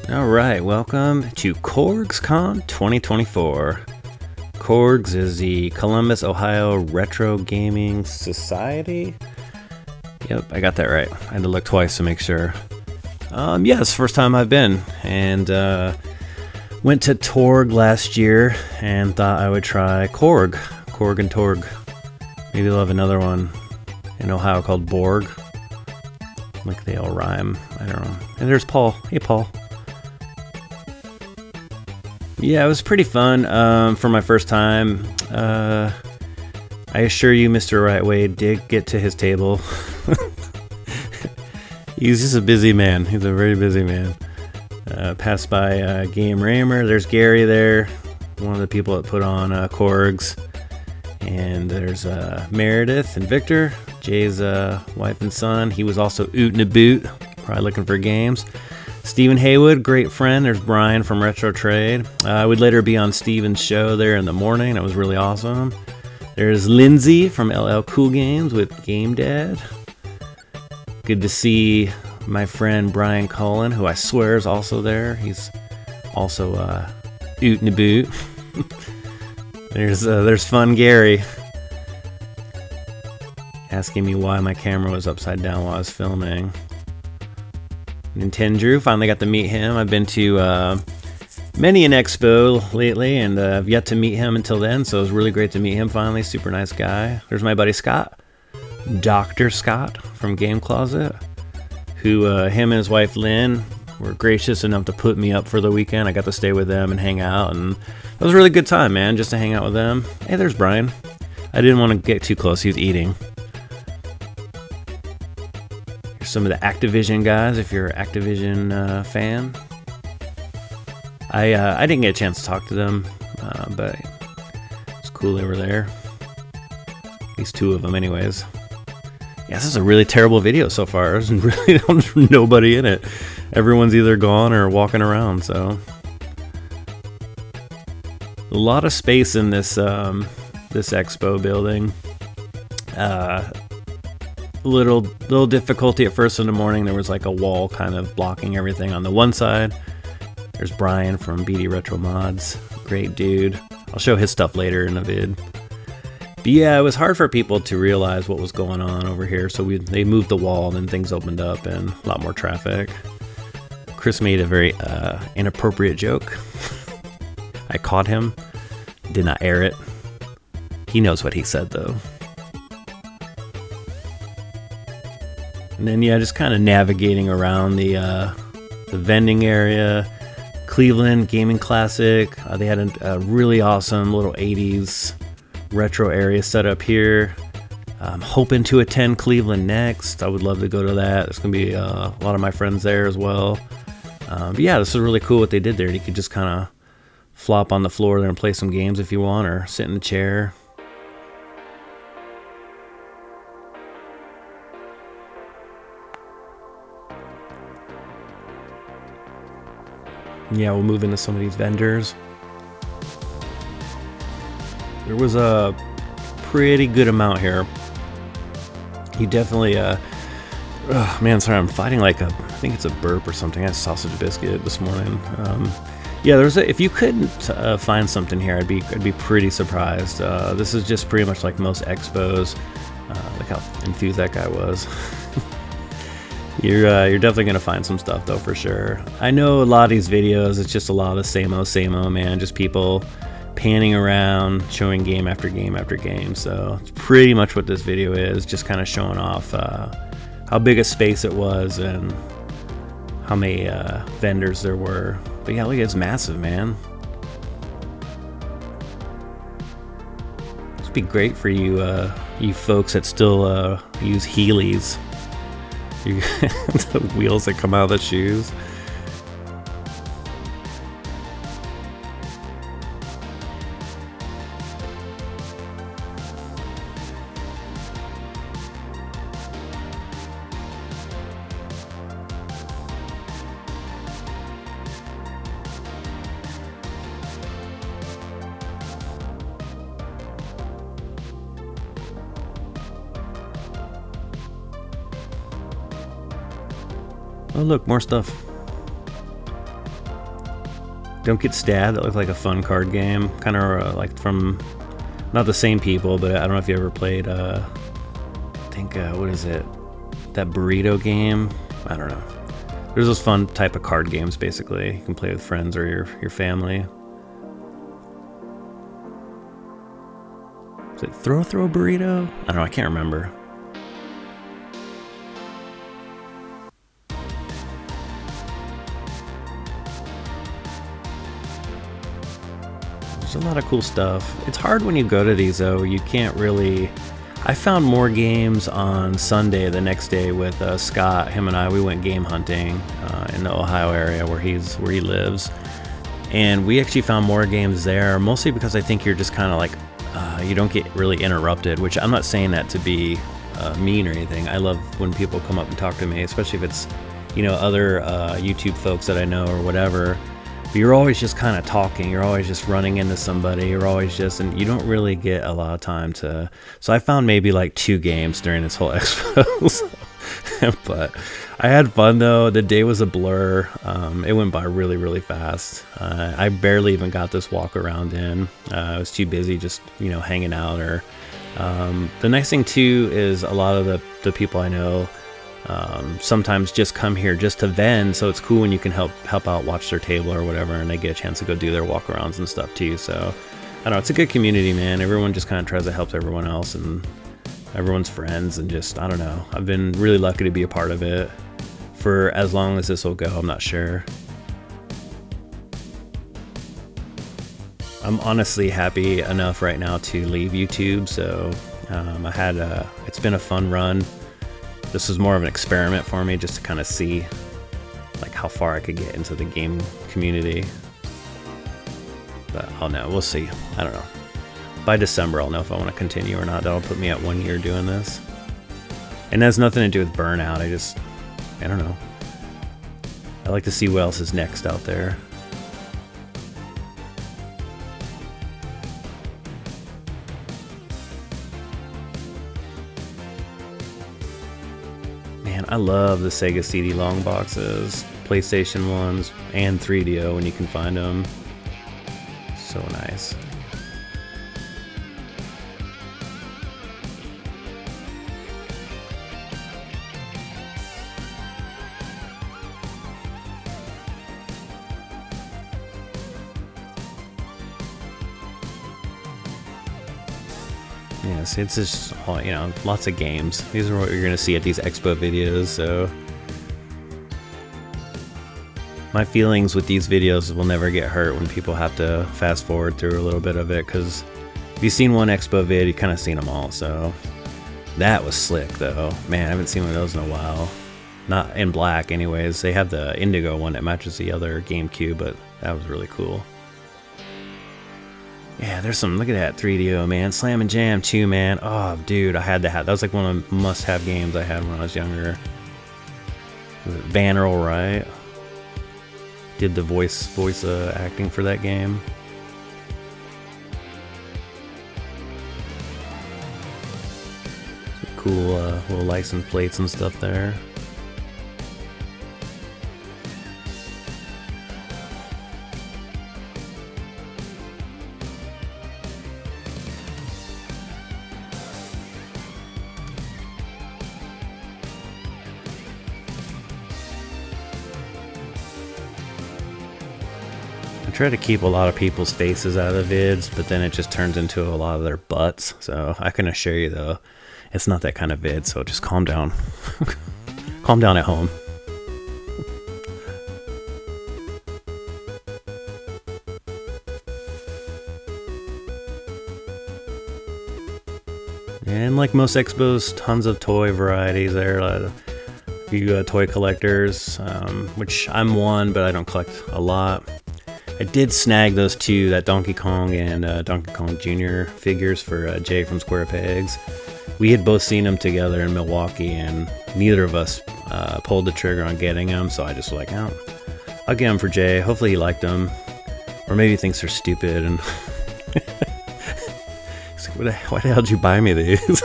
All right, welcome to CORGs Con 2024. CORGs is the Columbus, Ohio Retro Gaming Society. Yep, I got that right. I had to look twice to make sure. Yeah, it's the first time I've been, and went to Torg last year and thought I would try Korg and Torg. Maybe they'll have another one in Ohio called Borg. Like they all rhyme. I don't know. And there's Paul. Hey, Paul. Yeah, it was pretty fun for my first time. I assure you, Mr. Rightway did get to his table. He's just a busy man. He's a very busy man. Passed by Game Raymer. There's Gary there, one of the people that put on CORGs. And there's Meredith and Victor, Jay's wife and son. He was also ootin' a boot, probably looking for games. Stephen Haywood, great friend. There's Brian from Retro Trade. I would later be on Steven's show there in the morning. That was really awesome. There's Lindsay from LL Cool Games with Game Dad. Good to see my friend Brian Cullen, who I swear is also there. He's also ootin' a boot. There's Fun Gary asking me why my camera was upside down while I was filming. Nintendo, finally got to meet him. I've been to many an expo lately, and I've yet to meet him until then, so it was really great to meet him finally. Super nice guy. There's my buddy Scott, Dr. Scott from Game Closet, who him and his wife Lynn were gracious enough to put me up for the weekend. I got to stay with them and hang out, and it was a really good time, man, just to hang out with them. Hey, there's Brian. I didn't want to get too close. He was eating. Some of the Activision guys, if you're an Activision fan. I didn't get a chance to talk to them, but it's cool they were there. At least two of them anyways. Yeah, this is a really terrible video so far. There's really nobody in it. Everyone's either gone or walking around, so. A lot of space in this expo building. Little difficulty at first in the morning. There was like a wall kind of blocking everything on the one side. There's Brian from BD Retro Mods, great dude. I'll show his stuff later in the vid. But yeah, it was hard for people to realize what was going on over here, so they moved the wall and then things opened up and a lot more traffic. Chris made a very inappropriate joke. I caught him, did not air it. He knows what he said though. And then, yeah, just kind of navigating around the vending area. Cleveland Gaming Classic. They had a really awesome little 80s retro area set up here. I'm hoping to attend Cleveland next. I would love to go to that. There's going to be a lot of my friends there as well. But yeah, this is really cool what they did there. You could just kind of flop on the floor there and play some games if you want, or sit in a chair. Yeah, we'll move into some of these vendors. There was a pretty good amount here. You definitely, man, sorry, I'm fighting I think it's a burp or something. I had sausage biscuit this morning. Yeah, if you couldn't find something here, I'd be pretty surprised. This is just pretty much like most expos. Look how enthused that guy was. You're definitely gonna find some stuff though, for sure. I know a lot of these videos, it's just a lot of the same old, man. Just people panning around, showing game after game after game. So it's pretty much what this video is, just kind of showing off how big a space it was and how many vendors there were. But yeah, look, it's massive, man. This would be great for you folks that still use Heelys. The wheels that come out of the shoes. Oh look, more stuff. Don't Get Stabbed. That looked like a fun card game. Kind of like from, not the same people, but I don't know if you ever played, I think, what is it? That burrito game? I don't know. There's those fun type of card games, basically. You can play with friends or your family. Is it Throw Burrito? I don't know, I can't remember. There's a lot of cool stuff. It's hard when you go to these, though. You can't really... I found more games on Sunday, the next day, with Scott. Him and we went game hunting in the Ohio area where he lives. And we actually found more games there, mostly because I think you're just kind of like, you don't get really interrupted, which I'm not saying that to be mean or anything. I love when people come up and talk to me, especially if it's, other YouTube folks that I know or whatever. But you're always just kind of talking. You're always just running into somebody. You're always just, and you don't really get a lot of time to. So I found maybe like 2 games during this whole expo. But I had fun though. The day was a blur. It went by really, really fast. I barely even got this walk around in. I was too busy just, hanging out. Or the nice thing too is a lot of the people I know sometimes just come here just to vend, so it's cool when you can help out, watch their table or whatever, and they get a chance to go do their walkarounds and stuff too. So I don't know, it's a good community, man. Everyone just kind of tries to help everyone else, and everyone's friends, and just, I don't know, I've been really lucky to be a part of it for as long as this will go. I'm not sure. I'm honestly happy enough right now to leave YouTube, so it's been a fun run. This was more of an experiment for me, just to kind of see like how far I could get into the game community. But I'll know, we'll see. I don't know. By December, I'll know if I want to continue or not. That'll put me at 1 year doing this. And it has nothing to do with burnout. I don't know. I like to see what else is next out there. Man, I love the Sega CD long boxes, PlayStation ones, and 3DO when you can find them. So nice. Yes, it's just all, lots of games. These are what you're going to see at these expo videos, so my feelings with these videos will never get hurt when people have to fast forward through a little bit of it, because if you've seen one expo vid, you've kind of seen them all. So that was slick, though. Man, I haven't seen one of those in a while. Not in black anyways. They have the indigo one that matches the other GameCube, but that was really cool. Yeah, there's some, look at that 3DO, man. Slam and Jam 2, man. Oh, dude, I had to have, that was like one of the must-have games I had when I was younger. Was it Vanneral, right? Did the voice acting for that game. Some cool little license plates and stuff there. I try to keep a lot of people's faces out of the vids, but then it just turns into a lot of their butts. So I can assure you, though, it's not that kind of vid, so just calm down. Calm down at home. And like most expos, tons of toy varieties there. A few toy collectors, which I'm one, but I don't collect a lot. I did snag those two, that Donkey Kong and Donkey Kong Jr. figures for Jay from Square Pegs. We had both seen them together in Milwaukee, and neither of us pulled the trigger on getting them, so I just was like, oh, I'll get them for Jay. Hopefully he liked them. Or maybe he thinks they're stupid, and he's like, why the hell did you buy me these?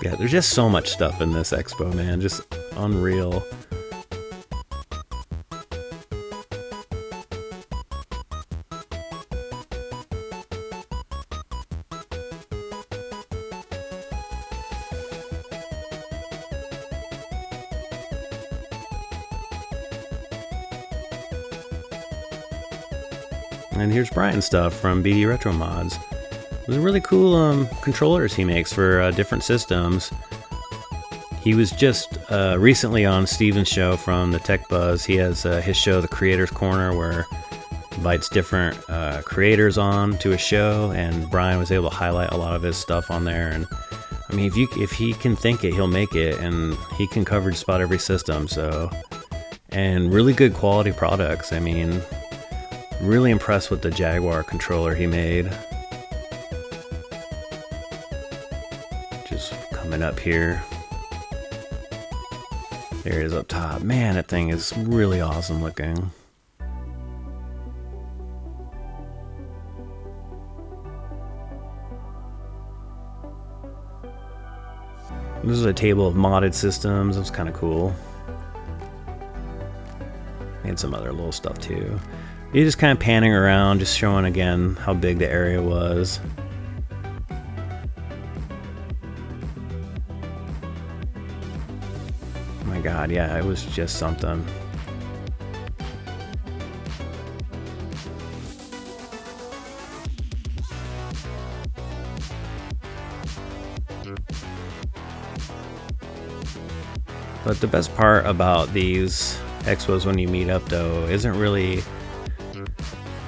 Yeah, there's just so much stuff in this expo, man. Just unreal. And here's Brian's stuff from BD Retro Mods. Those are really cool controllers he makes for different systems. He was just recently on Steven's show from the Tech Buzz. He has his show, The Creators Corner, where he invites different creators on to a show, and Brian was able to highlight a lot of his stuff on there. And I mean, if he can think it, he'll make it, and he can cover just about every system. So, and really good quality products. I mean, really impressed with the Jaguar controller he made. Just coming up here. There it is up top. Man, that thing is really awesome looking. This is a table of modded systems. It was kind of cool. And some other little stuff too. You're just kind of panning around, just showing again how big the area was. Oh my god, yeah, it was just something. But the best part about these expos when you meet up, though, isn't really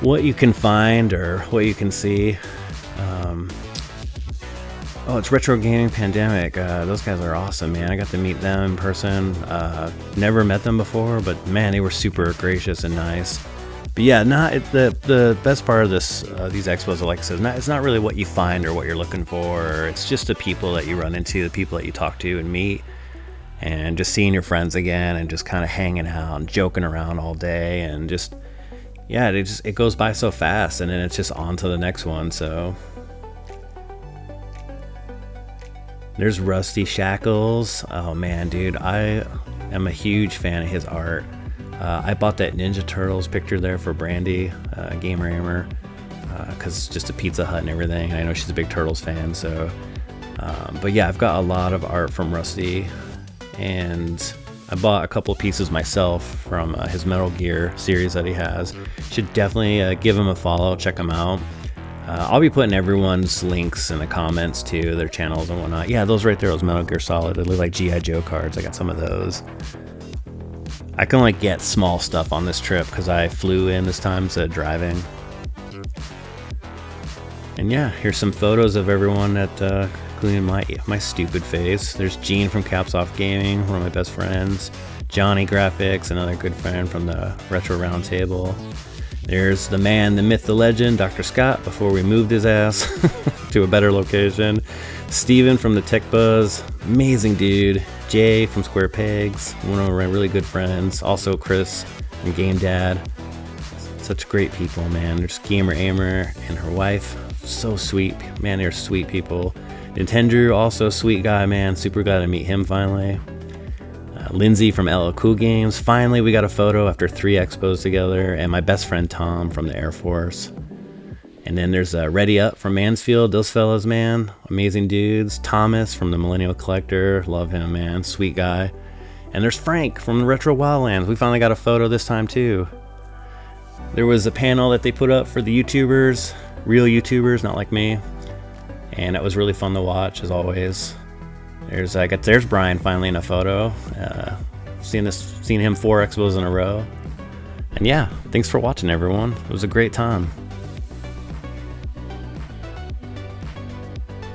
what you can find or what you can see. Oh, it's Retro Gaming Pandemic. Those guys are awesome, man. I got to meet them in person. Never met them before, but man, they were super gracious and nice. But yeah, the best part of this these expos, like I said, it's not really what you find or what you're looking for. It's just the people that you run into, the people that you talk to and meet, and just seeing your friends again, and just kind of hanging out and joking around all day, and just yeah, it goes by so fast, and then it's just on to the next one. So there's Rusty Shackles. Oh man, dude, I am a huge fan of his art. I bought that Ninja Turtles picture there for Brandy, Gamer Aimer, because it's just a Pizza Hut and everything. I know she's a big Turtles fan, so. But yeah, I've got a lot of art from Rusty, and I bought a couple pieces myself from his Metal Gear series that he has. Should definitely give him a follow, check him out. I'll be putting everyone's links in the comments to their channels and whatnot. Yeah, those right there, those Metal Gear Solid. They look like G.I. Joe cards. I got some of those. I can only get small stuff on this trip because I flew in this time instead of driving. And yeah, here's some photos of everyone at including my stupid face. There's Gene from Caps Off Gaming, one of my best friends. Johnny Graphics, another good friend from the Retro Roundtable. There's the man, the myth, the legend, Dr. Scott, before we moved his ass to a better location. Steven from the Tech Buzz, amazing dude. Jay from Square Pegs, one of my really good friends. Also Chris from Game Dad. Such great people, man. There's Gamer Aimer and her wife. So sweet. Man, they're sweet people. Nintendo, also sweet guy, man. Super glad to meet him finally. Lindsay from LL Cool Games. Finally, we got a photo after 3 expos together. And my best friend Tom from the Air Force. And then there's Ready Up from Mansfield. Those fellas, man, amazing dudes. Thomas from the Millennial Collector. Love him, man. Sweet guy. And there's Frank from the Retro Wildlands. We finally got a photo this time, too. There was a panel that they put up for the YouTubers. Real YouTubers, not like me. And it was really fun to watch, as always. There's Brian finally in a photo. Seen him 4 expos in a row. And yeah, thanks for watching, everyone. It was a great time.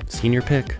Senior pick.